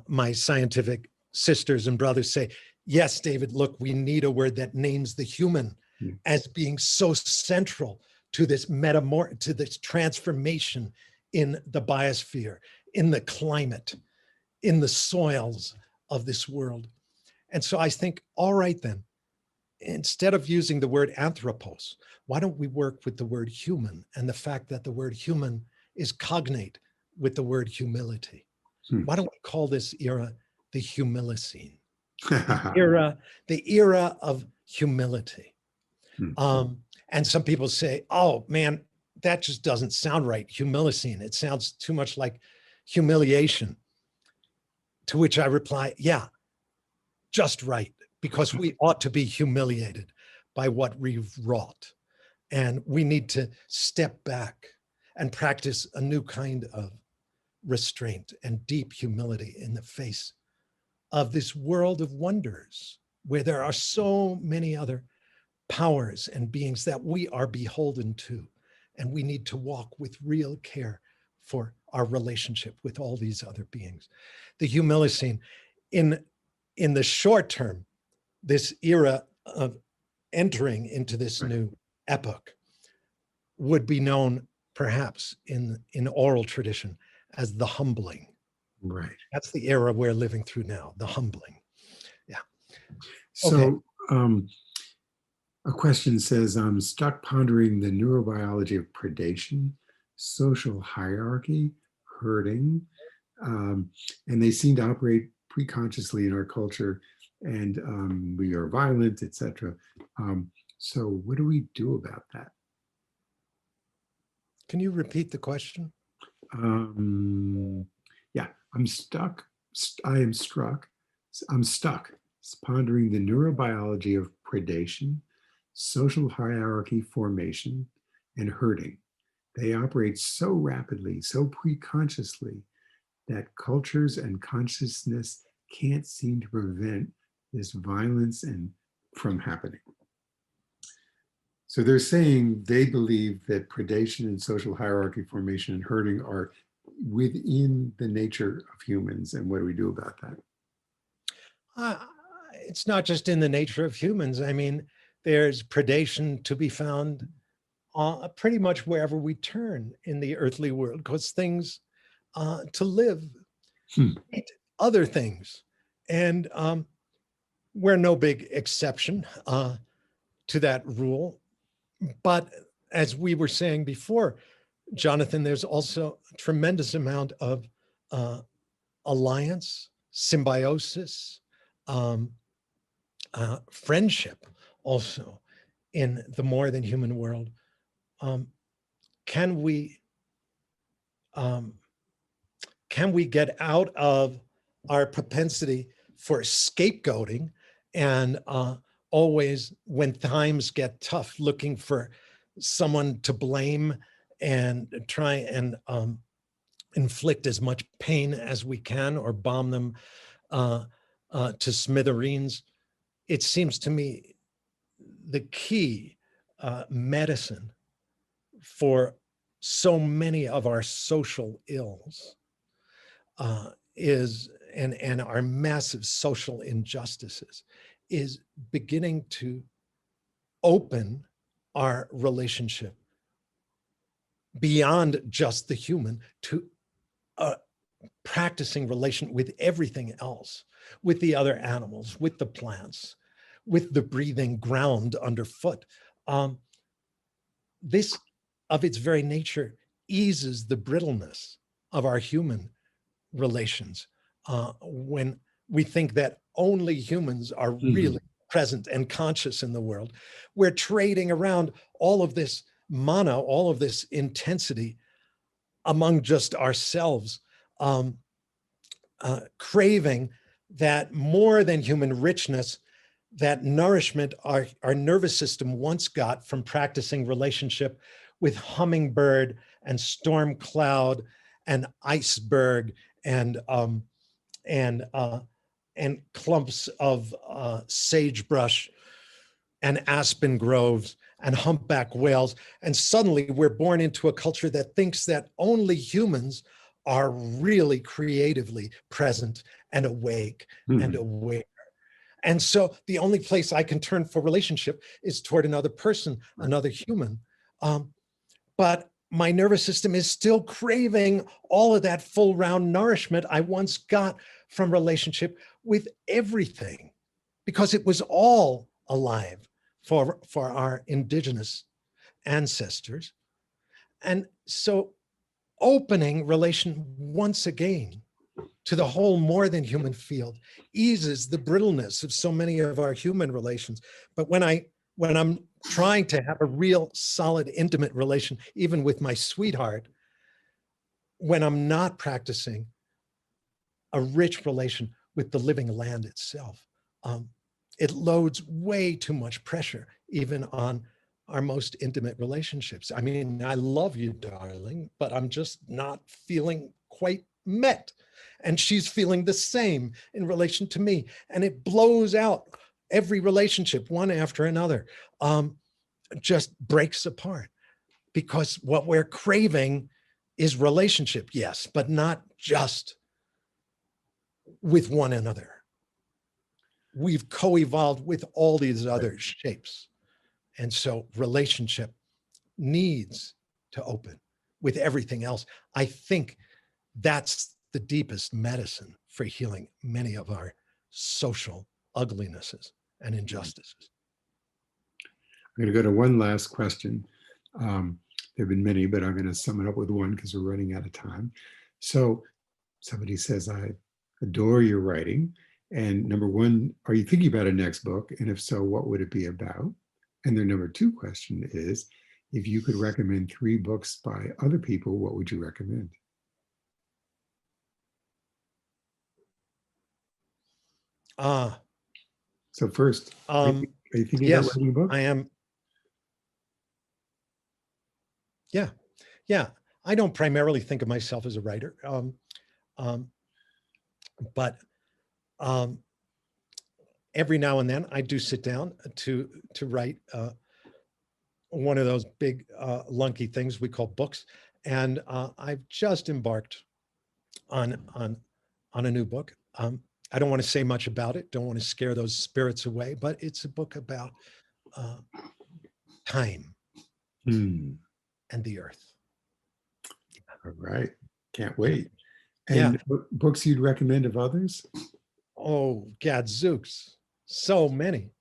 Speaker 2: My scientific sisters and brothers say, yes, David, look, we need a word that names the human as being so central to this to this transformation in the biosphere, in the climate, in the soils of this world. And so I think, all right then, instead of using the word anthropos, why don't we work with the word human and the fact that the word human is cognate with the word humility? Why don't we call this era the Humilicene, the era of humility? And some people say, oh man, that just doesn't sound right, Humilicene. It sounds too much like humiliation. To which I reply, yeah, just right, because we ought to be humiliated by what we've wrought. And we need to step back and practice a new kind of restraint and deep humility in the face of this world of wonders, where there are so many other powers and beings that we are beholden to. And we need to walk with real care for our relationship with all these other beings. The Humilicene, in the short term, this era of entering into this new epoch would be known perhaps in oral tradition as the humbling.
Speaker 1: Right.
Speaker 2: That's the era we're living through now, the humbling. Yeah.
Speaker 1: So a question says, I'm stuck pondering the neurobiology of predation, social hierarchy, herding, and they seem to operate preconsciously in our culture, and we are violent, etc. So what do we do about that?
Speaker 2: Can you repeat the question?
Speaker 1: Yeah, I'm stuck pondering the neurobiology of predation, social hierarchy formation, and herding. They operate so rapidly, so preconsciously, that cultures and consciousness can't seem to prevent this violence and from happening. So they're saying they believe that predation and social hierarchy formation and herding are within the nature of humans. And what do we do about that?
Speaker 2: It's not just in the nature of humans. I mean, there's predation to be found pretty much wherever we turn in the earthly world, because things to live eat other things. And we're no big exception to that rule. But as we were saying before, Jonathan, there's also a tremendous amount of alliance, symbiosis, friendship also in the more than human world. Can we get out of our propensity for scapegoating and always, when times get tough, looking for someone to blame and try and inflict as much pain as we can or bomb them to smithereens? It seems to me the key medicine for so many of our social ills is, and our massive social injustices, is beginning to open our relationship beyond just the human to practicing relation with everything else, with the other animals, with the plants, with the breathing ground underfoot. This, of its very nature, eases the brittleness of our human relations when we think that only humans are really present and conscious in the world. We're trading around all of this mana, all of this intensity among just ourselves, craving that more than human richness, that nourishment our nervous system once got from practicing relationship with hummingbird and storm cloud and iceberg and clumps of sagebrush and aspen groves and humpback whales. And suddenly we're born into a culture that thinks that only humans are really creatively present and awake and aware. And so the only place I can turn for relationship is toward another person, another human. But my nervous system is still craving all of that full round nourishment I once got from relationship with everything, because it was all alive for our indigenous ancestors. And so opening relation once again to the whole more than human field eases the brittleness of so many of our human relations. But when I'm trying to have a real solid intimate relation, even with my sweetheart, when I'm not practicing a rich relation with the living land itself, it loads way too much pressure even on our most intimate relationships. I mean, I love you, darling, but I'm just not feeling quite met. And she's feeling the same in relation to me. And it blows out every relationship, one after another, just breaks apart, because what we're craving is relationship, yes, but not just with one another. We've co-evolved with all these other shapes. And so relationship needs to open with everything else. I think that's the deepest medicine for healing many of our social uglinesses and injustices.
Speaker 1: I'm going to go to one last question. There have been many, but I'm going to sum it up with one because we're running out of time. So somebody says, I adore your writing. And number one, are you thinking about a next book? And if so, what would it be about? And their number two question is, if you could recommend 3 books by other people, what would you recommend? So first, are you thinking about
Speaker 2: yes,
Speaker 1: writing a book?
Speaker 2: I am. Yeah. I don't primarily think of myself as a writer, but every now and then I do sit down to write one of those big lunky things we call books, and I've just embarked on a new book. I don't want to say much about it. Don't want to scare those spirits away, but it's a book about time and the earth.
Speaker 1: All right, can't wait.
Speaker 2: Yeah.
Speaker 1: And books you'd recommend of others?
Speaker 2: Oh, gadzooks, so many.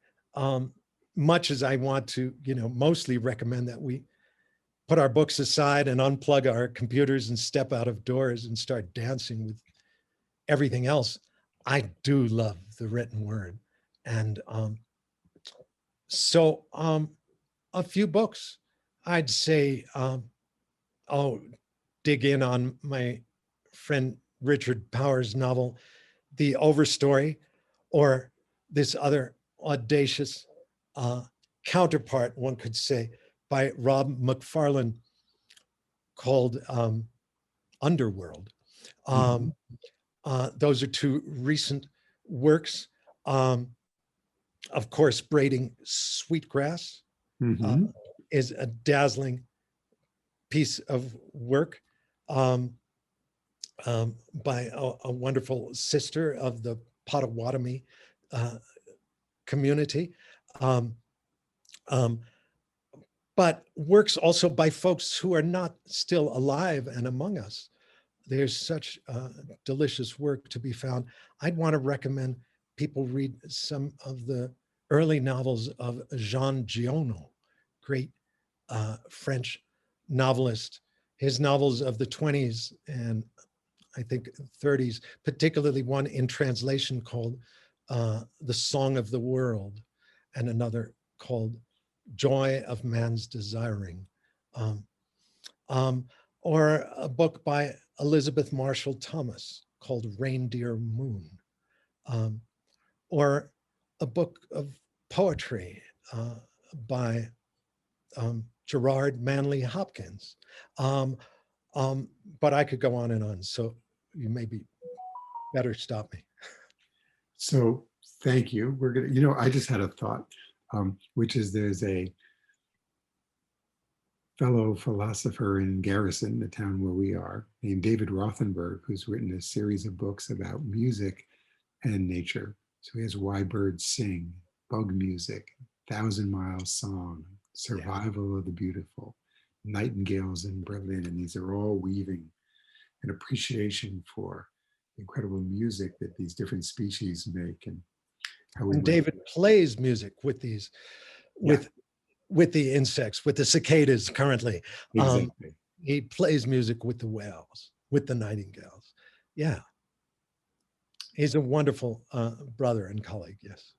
Speaker 2: Much as I want to, mostly recommend that we put our books aside and unplug our computers and step out of doors and start dancing with everything else, I do love the written word. And so a few books, I'd say, dig in on my friend Richard Powers' novel, The Overstory, or this other audacious counterpart, one could say, by Rob McFarlane called Underworld. Those are 2 recent works. Of course, Braiding Sweetgrass is a dazzling piece of work by a wonderful sister of the Potawatomi community. But works also by folks who are not still alive and among us. There's such delicious work to be found. I'd want to recommend people read some of the early novels of Jean Giono, great French novelist. His novels of the 20s and I think 30s, particularly one in translation called The Song of the World, and another called Joy of Man's Desiring. Or a book by Elizabeth Marshall Thomas called Reindeer Moon, or a book of poetry by Gerard Manley Hopkins. But I could go on and on, so you maybe better stop me.
Speaker 1: So thank you. We're gonna, I just had a thought, which is there's a fellow philosopher in Garrison, the town where we are, named David Rothenberg, who's written a series of books about music and nature. So he has Why Birds Sing, Bug Music, Thousand Mile Song, Survival of the Beautiful, nightingales in Berlin. And these are all weaving an appreciation for the incredible music that these different species make and how we
Speaker 2: And
Speaker 1: might.
Speaker 2: David plays music with these,
Speaker 1: Yeah,
Speaker 2: with the insects, with the cicadas currently.
Speaker 1: exactly.
Speaker 2: He plays music with the whales, with the nightingales. Yeah. He's a wonderful brother and colleague. Yes.